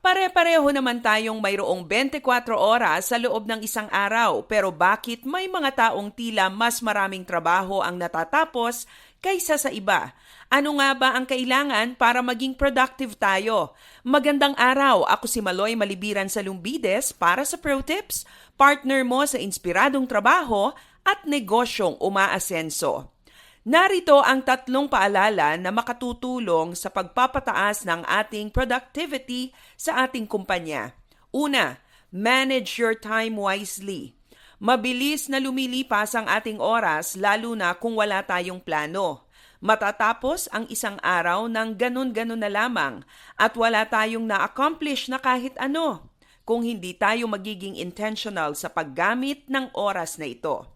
Pare-pareho naman tayong mayroong 24 oras sa loob ng isang araw, pero bakit may mga taong tila mas maraming trabaho ang natatapos kaysa sa iba? Ano nga ba ang kailangan para maging productive tayo? Magandang araw, ako si Maloy Malibiran sa Lumbides para sa Pro Tips, partner mo sa inspiradong trabaho at negosyong umaasenso. Narito ang 3 paalala na makatutulong sa pagpapataas ng ating productivity sa ating kumpanya. Una, manage your time wisely. Mabilis na lumilipas ang ating oras lalo na kung wala tayong plano. Matatapos ang isang araw ng ganun-ganun na lamang at wala tayong na-accomplish na kahit ano kung hindi tayo magiging intentional sa paggamit ng oras na ito.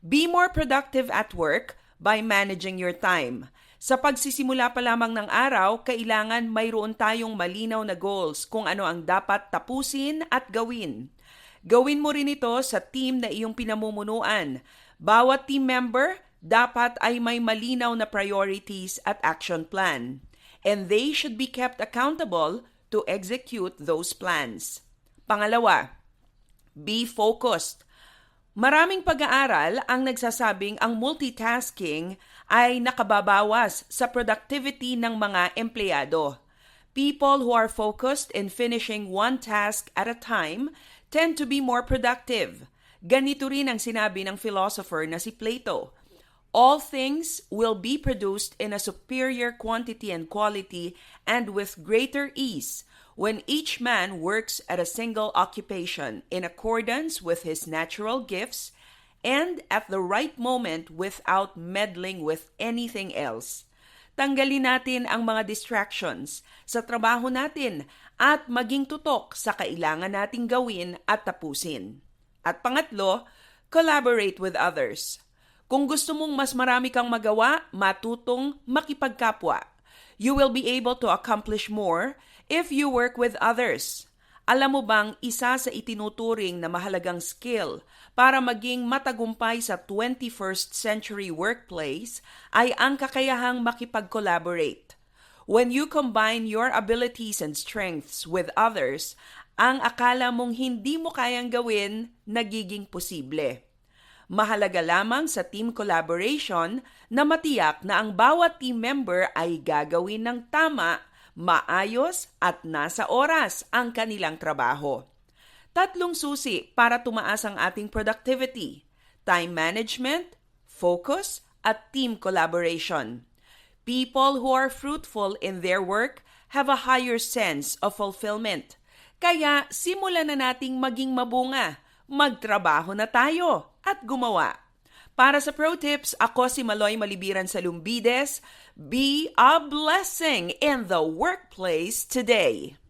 Be more productive at work by managing your time. Sa pagsisimula pa lamang ng araw, kailangan mayroon tayong malinaw na goals kung ano ang dapat tapusin at gawin. Gawin mo rin ito sa team na iyong pinamumunuan. Bawat team member dapat ay may malinaw na priorities at action plan. And they should be kept accountable to execute those plans. Pangalawa, be focused. Maraming pag-aaral ang nagsasabing ang multitasking ay nakababawas sa productivity ng mga empleyado. People who are focused in finishing one task at a time tend to be more productive. Ganito rin ang sinabi ng philosopher na si Plato. All things will be produced in a superior quantity and quality and with greater ease when each man works at a single occupation in accordance with his natural gifts and at the right moment without meddling with anything else. Tanggalin natin ang mga distractions sa trabaho natin at maging tutok sa kailangan nating gawin at tapusin. At pangatlo, collaborate with others. Kung gusto mong mas marami kang magawa, matutong makipagkapwa. You will be able to accomplish more if you work with others. Alam mo bang isa sa itinuturing na mahalagang skill para maging matagumpay sa 21st century workplace ay ang kakayahang makipag-collaborate. When you combine your abilities and strengths with others, ang akala mong hindi mo kayang gawin, nagiging posible. Mahalaga lamang sa team collaboration na matiyak na ang bawat team member ay gagawin ng tama, maayos at nasa oras ang kanilang trabaho. 3 susi para tumaas ang ating productivity: time management, focus, at team collaboration. People who are fruitful in their work have a higher sense of fulfillment. Kaya simulan na nating maging mabunga. Magtrabaho na tayo at gumawa. Para sa Pro Tips, ako si Maloy Malibiran sa Lumbides. Be a blessing in the workplace today.